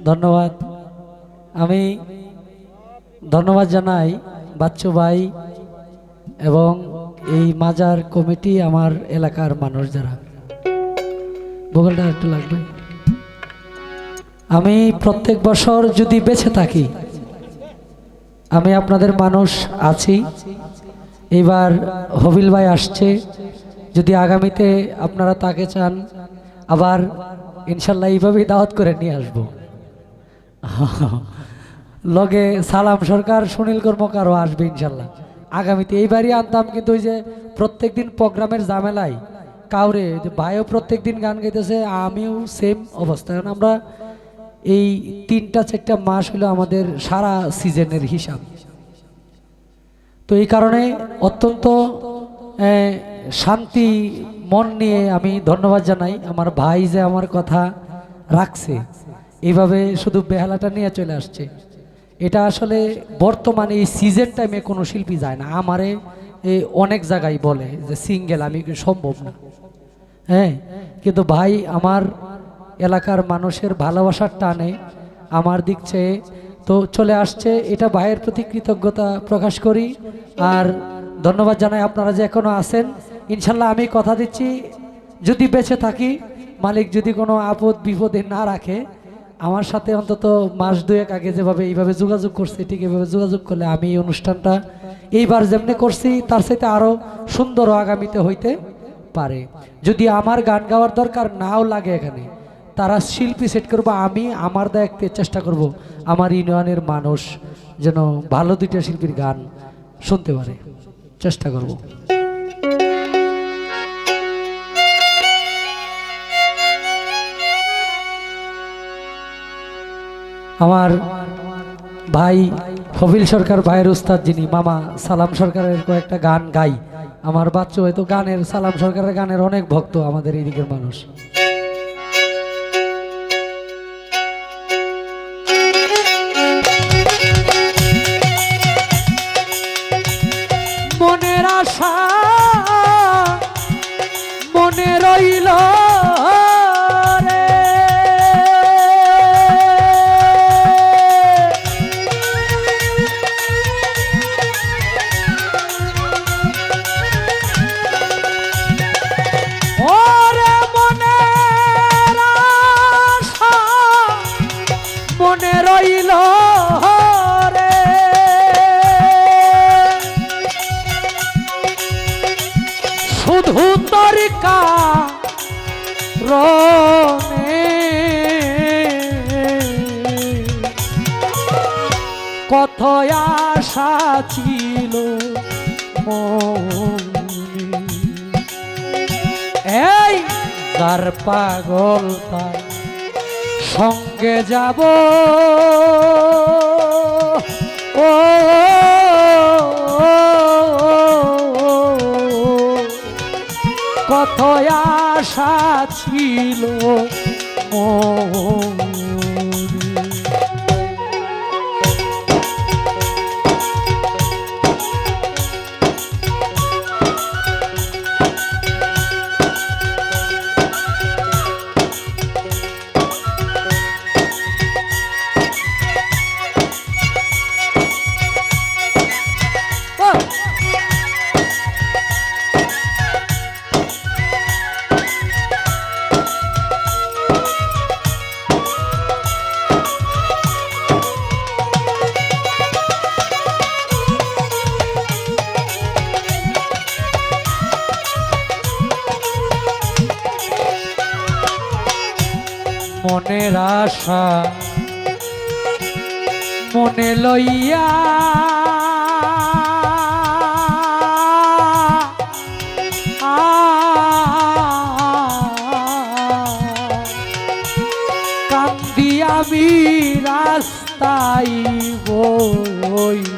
ধন্যবাদ। আমি ধন্যবাদ জানাই বাচ্চু ভাই এবং এই মাজার কমিটি, আমার এলাকার মানুষ যারা। ভূগোলটা একটু লাগবে। আমি প্রত্যেক বছর যদি বেঁচে থাকি, আমি আপনাদের মানুষ আছি। এবার হবিল ভাই আসছে, যদি আগামীতে আপনারা তাকে চান, আবার ইনশাল্লাহ এইভাবেই দাওয়াত করে নিয়ে আসবো। লগে সালাম সরকার, সুনীল কর্মকারও আসবে ইনশাল্লাহ আগামীতে। এইবারই আনতাম, কিন্তু ওই যে প্রত্যেক দিন প্রোগ্রামের ঝামেলায় কাউরে, যে ভাইও প্রত্যেক দিন গান গাইতেছে, আমিও সেম অবস্থা। কারণ আমরা এই 3-4 মাস হলো আমাদের সারা সিজনের হিসাব। তো এই কারণে অত্যন্ত শান্তি মন নিয়ে আমি ধন্যবাদ জানাই আমার ভাই যে আমার কথা রাখছে, এইভাবে শুধু বেহালাটা নিয়ে চলে আসছে। এটা আসলে বর্তমানে এই সিজন টাইমে কোনো শিল্পী যায় না। আমারে অনেক জায়গায় বলে যে সিঙ্গেল আমি সম্ভব না, হ্যাঁ, কিন্তু ভাই আমার এলাকার মানুষের ভালোবাসার টানে আমার দিক চেয়ে তো চলে আসছে। এটা ভাইয়ের প্রতি কৃতজ্ঞতা প্রকাশ করি আর ধন্যবাদ জানাই। আপনারা যে এখনো আছেন, ইনশাল্লাহ আমি কথা দিচ্ছি, যদি বেঁচে থাকি, মালিক যদি কোনো আপদ বিপদে না রাখে, আমার সাথে অন্তত মাস 2 আগে যেভাবে এইভাবে যোগাযোগ করছি, ঠিক এইভাবে যোগাযোগ করলে আমি এই অনুষ্ঠানটা এইবার যেমনি করছি তার সাথে আরও সুন্দর আগামীতে হইতে পারে। যদি আমার গান গাওয়ার দরকার নাও লাগে, এখানে তারা শিল্পী সেট করবো, আমি আমার দায়িত্বে চেষ্টা করব আমার ইউনিয়নের মানুষ যেন ভালো 2টা শিল্পীর গান শুনতে পারে, চেষ্টা করব। আমার ভাই হবিল সরকার ভাইয়ের উস্তাদ, যিনি মামা সালাম সরকারের কয়েকটা গান গাই। আমার বাচ্চা হয়তো গানের, সালাম সরকারের গানের অনেক ভক্ত আমাদের এই দিকের মানুষ। মনের আশা মনে রইল রে, ওরে মনের আশা মনে রইল রে, শুধু তরিকা রনে কত আশা ছিল মনে, এই তার পাগল তার সঙ্গে যাব, ও কত আশা ছিল মনে। মনের আশা মনে লইয়া কান্দি আমি রাস্তায় বইয়া,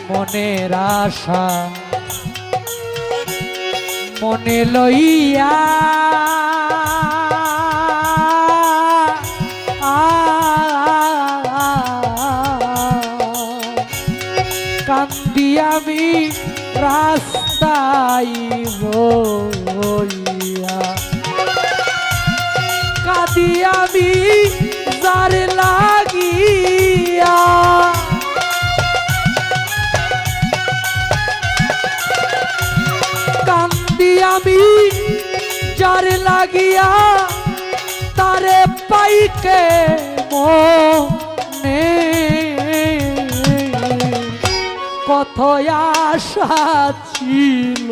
মনের আশা মনে লইয়া আমি রাস্তায় বইয়া, কাঁদি আমি যার লাগিয়া, কান্দি আমি যার লাগিয়া, তারে পাইকে মনে কত আশা ছিল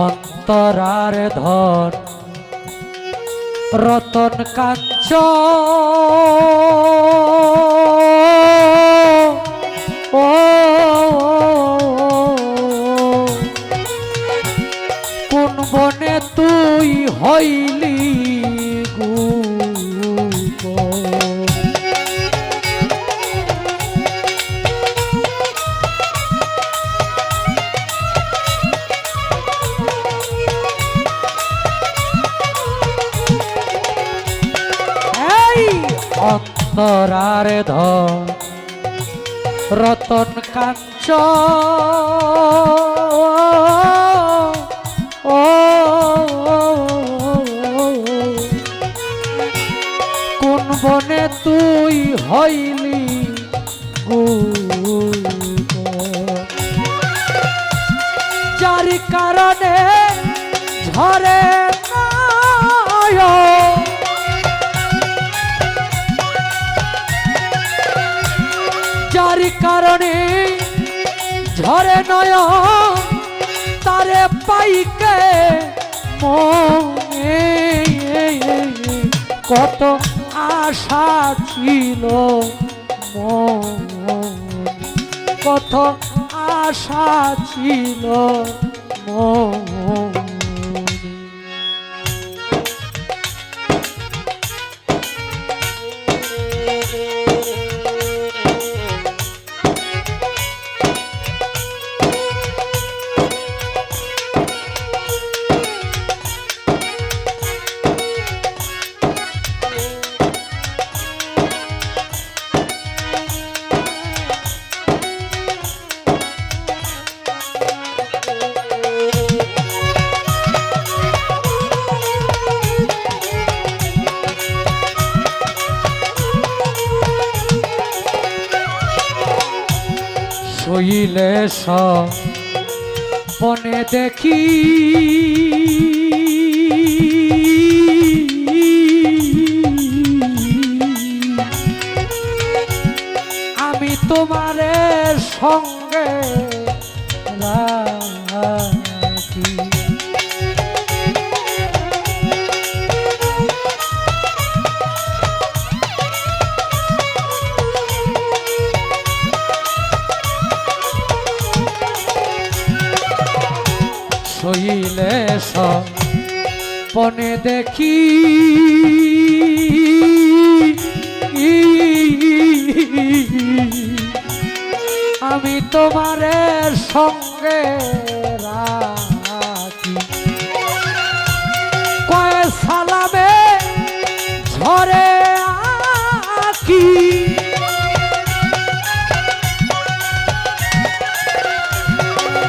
অন্তরার ধন রতন কাঞ্চ ও কোন বনে তুই হইলি অন্তরার ধন রতন কাঞ্চ ও কোন বনে তুই হইলি যার কারণে ঝরে যার কারণে ঝরে নয় তারে পাইকে মনে কত আশা ছিল কত আশা ছিল শৈলে বনে দেখি আমি তোমারে সঙ্গে রাখি শৈলে বনে দেখি আমি তোমারে সঙ্গে রাখি কয় সালামে ঝরে আঁকি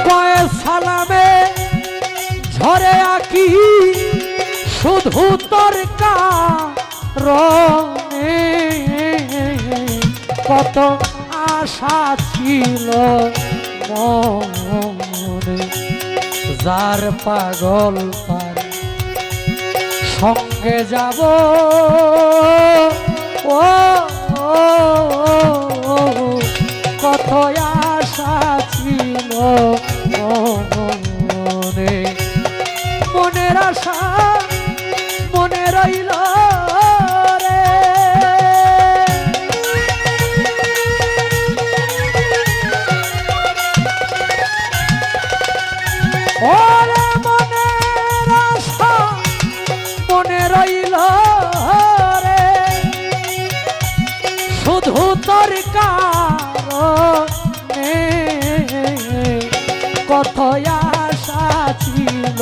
কয় সালামে ঝরে আঁকি শুধু তোর কারণে কত আশা ছিল মনে যার পাগল পার সঙ্গে যাব ও কত আশা ছিল মনে, মনের আশা মনে রইল রে। ওরে মনের আশা মনে রইল রে, শুধু তোর কারণে কত আশা ছিল